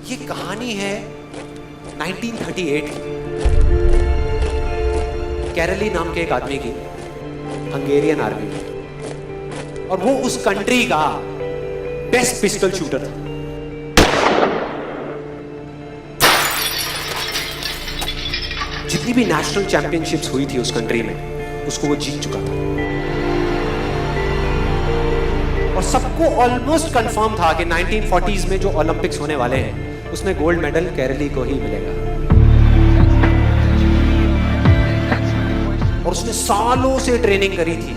ये कहानी है 1938 की। कैरली नाम के एक आदमी की, हंगेरियन आर्मी में, और वो उस कंट्री का बेस्ट पिस्टल शूटर था। जितनी भी नेशनल चैंपियनशिप्स हुई थी उस कंट्री में, उसको वो जीत चुका था। और सबको ऑलमोस्ट कंफर्म था कि 1940s में जो ओलंपिक्स होने वाले हैं उसमें गोल्ड मेडल कैरली को ही मिलेगा। और उसने सालों से ट्रेनिंग करी थी।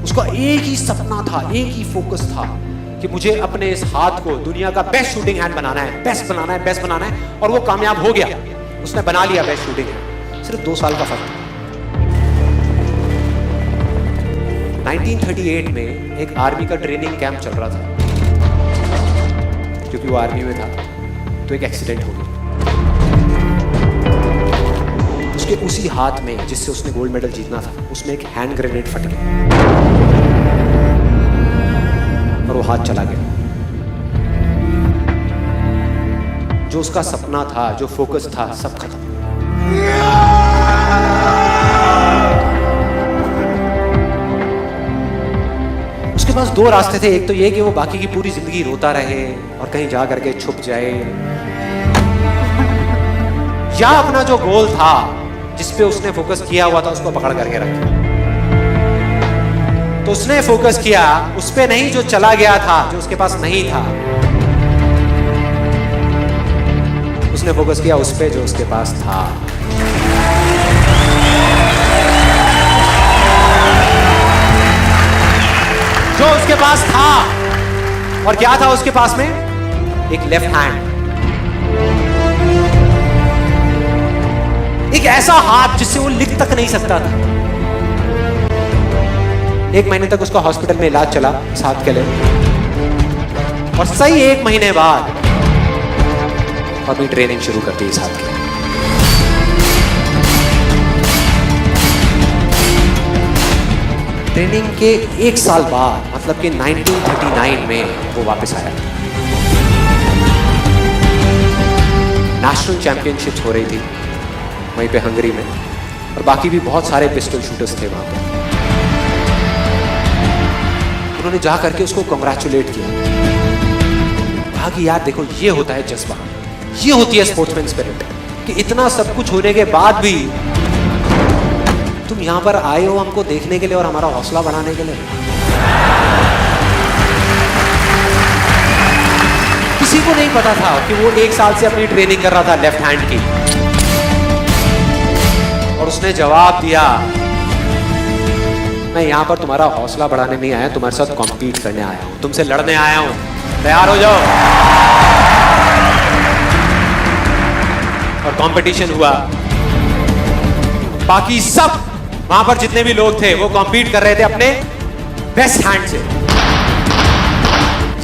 उसका एक ही सपना था, एक ही फोकस था कि मुझे अपने इस हाथ को दुनिया का बेस्ट शूटिंग हैंड बनाना है, बेस्ट बनाना है, बेस्ट बनाना है। और वो कामयाब हो गया, उसने बना लिया बेस्ट शूटिंग हैंड। सिर्फ 2 साल का फर्क था। 1938 में एक आर्मी का ट्रेनिंग कैंप चल रहा था। क्योंकि वो आर्मी में था तो एक एक्सीडेंट हो गया। उसके उसी हाथ में जिससे उसने गोल्ड मेडल जीतना था, उसमें एक हैंड ग्रेनेड फट गया और वो हाथ चला गया। जो उसका सपना था, जो फोकस था, सब खत्म। उसके पास 2 रास्ते थे। एक तो ये कि वो बाकी की पूरी जिंदगी रोता रहे और कहीं जा करके छुप जाए, या अपना जो गोल था जिस पे उसने फोकस किया हुआ था उसको पकड़ करके रखे। तो उसने फोकस किया उस पे नहीं जो चला गया था, जो उसके पास नहीं था। उसने फोकस किया उस पे जो उसके पास था। जो उसके पास था। और क्या था उसके पास में? एक लेफ्ट हैंड, एक ऐसा हाथ जिससे वो लिख तक नहीं सकता था। 1 महीने तक उसका हॉस्पिटल में इलाज चला इस हाथ के लिए, और सही 1 महीने बाद अपनी ट्रेनिंग शुरू कर दी इस हाथ के। ट्रेनिंग के 1 साल बाद, मतलब कि 1939 में वो वापस आया। नेशनल चैंपियनशिप्स हो रही थी वहीं पे हंगरी में, और बाकी भी बहुत सारे पिस्टल शूटर्स थे वहां पे। उन्होंने जा करके उसको कंग्रेचुलेट किया। कहा कि यार देखो, ये होता है जज्बा, ये होती है स्पोर्ट्समैन स्पिरिट, कि इतना सब कुछ होने के बाद भी तुम यहां पर आए हो हमको देखने के लिए और हमारा हौसला बढ़ाने के लिए। किसी को नहीं पता था कि वो 1 साल से अपनी ट्रेनिंग कर रहा था लेफ्ट हैंड की। और उसने जवाब दिया, मैं यहां पर तुम्हारा हौसला बढ़ाने नहीं आया, तुम्हारे साथ कॉम्पीट करने आया हूं, तुमसे लड़ने आया हूं, तैयार हो जाओ। और कंपटीशन हुआ। बाकी सब वहां पर जितने भी लोग थे वो कॉम्पीट कर रहे थे अपने बेस्ट हैंड से।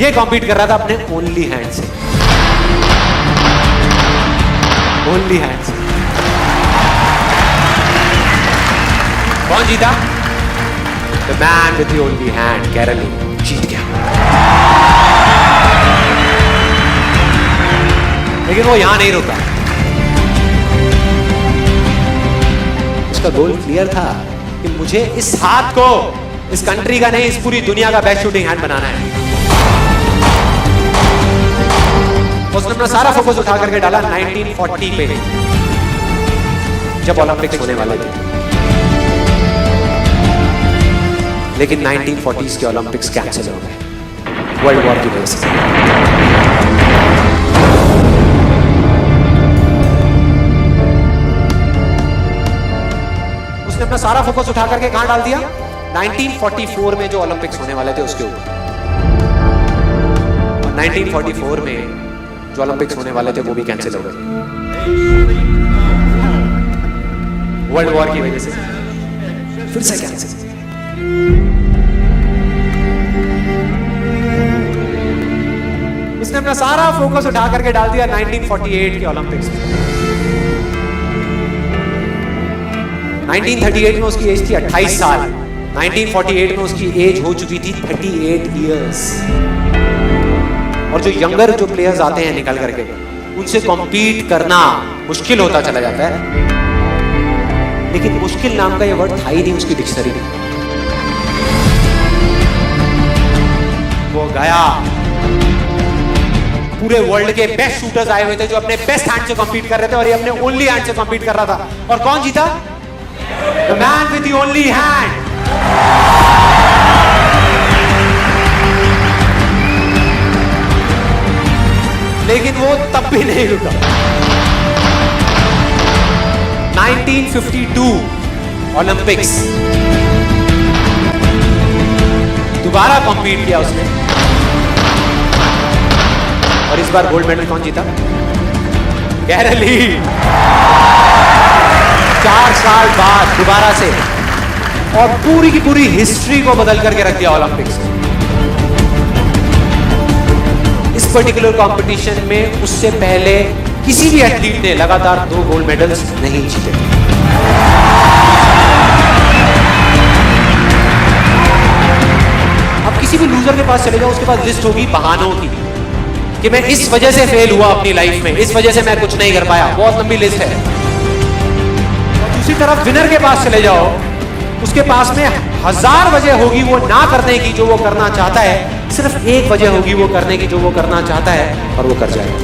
ये कॉम्पीट कर रहा था अपने ओनली हैंड से। ओनली हैंड से। कौन जीता? The man with the only hand, Kairali जीत गया। लेकिन वो यहां नहीं रुका। उसका गोल क्लियर था कि मुझे इस हाथ को इस कंट्री का नहीं, इस पूरी दुनिया का बेस्ट शूटिंग हैंड बनाना है। उसने अपना सारा फोकस उठा करके डाला 1940 पे, जब ओलंपिक्स होने वाले थे। लेकिन 1940s के ओलंपिक्स कैंसिल हो गए वर्ल्ड वॉर की वजह से। उसने अपना सारा फोकस उठा करके कहां डाल दिया? 1944 में जो ओलंपिक्स होने वाले थे उसके ऊपर। और 1944 में जो ओलंपिक्स होने वाले थे वो भी कैंसिल हो गए वर्ल्ड वॉर की वजह से। फिर से कैंसिल। उसने अपना सारा फोकस उठा करके डाल दिया 1948 के ओलंपिक्स में। 1938 में उसकी एज थी 28 साल। 1948 में उसकी एज हो चुकी थी 38 इयर्स। और जो यंगर जो प्लेयर्स आते हैं निकल करके, उनसे कॉम्पीट करना मुश्किल होता चला जाता है। लेकिन मुश्किल नाम का ये वर्ड था ही नहीं उसकी डिक्शनरी में। वो गया, पूरे वर्ल्ड के बेस्ट शूटर्स आए हुए थे जो अपने बेस्ट हैंड से कॉम्पीट कर रहे थे, और ये अपने ओनली हैंड से कॉम्पीट कर रहा था। और कौन जीता? The man with the only hand. लेकिन वो तब भी नहीं रुका। 1952 ओलंपिक्स, दोबारा कॉम्पीट किया उसने, और इस बार गोल्ड मेडल कौन जीता? गैरल ली। 4 साल बाद दोबारा से, और पूरी की पूरी हिस्ट्री को बदल करके रख दिया ओलंपिक्स ने। इस पर्टिकुलर कंपटीशन में उससे पहले किसी भी एथलीट ने लगातार 2 गोल्ड मेडल्स नहीं जीते। अब किसी भी लूजर के पास चले जाओ, उसके पास लिस्ट होगी बहानों की कि मैं इस वजह से फेल हुआ अपनी लाइफ में, इस वजह से मैं कुछ नहीं कर पाया। बहुत लंबी लिस्ट है। और दूसरी तरफ विनर के पास चले जाओ, उसके पास में 1000 वजह होगी वो ना करने की जो वो करना चाहता है, सिर्फ एक वजह होगी वो करने की जो वो करना चाहता है, और वो कर जाएगा।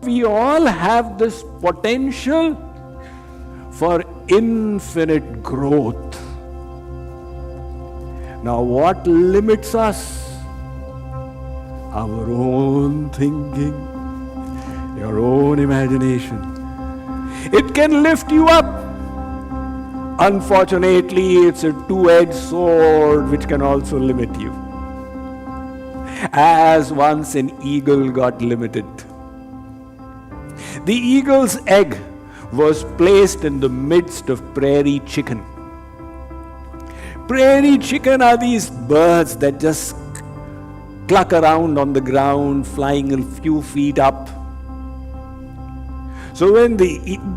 We all have this potential for infinite growth. Now, what limits us? Our own thinking, your own imagination. It can lift you up. Unfortunately, it's a two-edged sword which can also limit you. As once an eagle got limited. The eagle's egg was placed in the midst of prairie chicken. Prairie chicken are these birds that just cluck around on the ground, flying a few feet up. So when the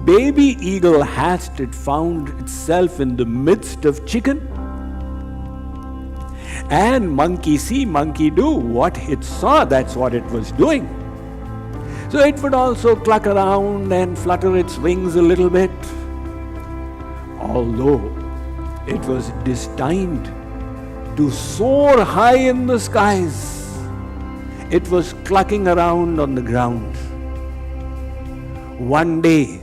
baby eagle hatched, it found itself in the midst of chicken. And monkey see, monkey do. What it saw, that's what it was doing. So it would also cluck around and flutter its wings a little bit. Although it was destined to soar high in the skies, it was clucking around on the ground. One day,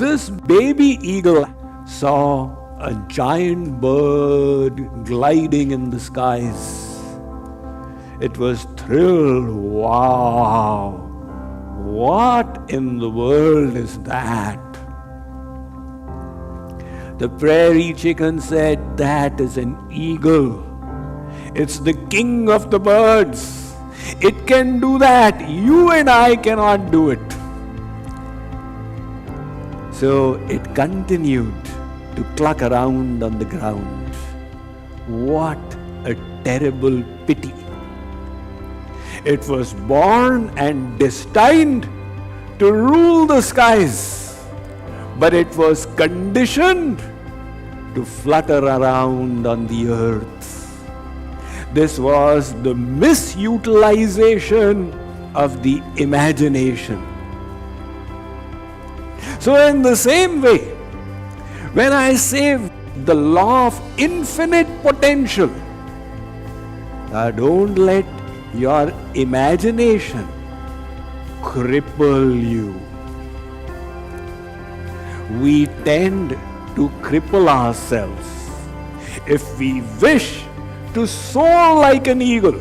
this baby eagle saw a giant bird gliding in the skies. It was thrilled. Wow! What in the world is that? The prairie chicken said, that is an eagle. It's the king of the birds. It can do that. You and I cannot do it. So it continued to cluck around on the ground. What a terrible pity. It was born and destined to rule the skies, but it was conditioned to flutter around on the earth. This was the misutilization of the imagination. So in the same way, when I say the law of infinite potential, don't let your imagination cripple you. We tend to cripple ourselves. If we wish to soar like an eagle,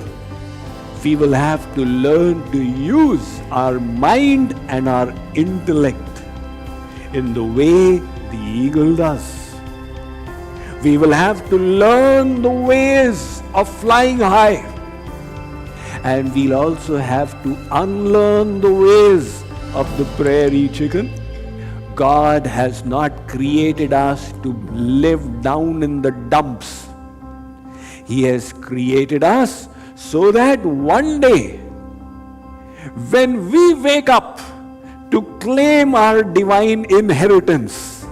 we will have to learn to use our mind and our intellect in the way the eagle does. We will have to learn the ways of flying high. And we'll also have to unlearn the ways of the prairie chicken, God has not created us to live down in the dumps. He has created us so that one day, when we wake up to claim our divine inheritance,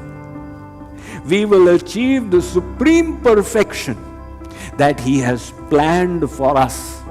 we will achieve the supreme perfection that He has planned for us.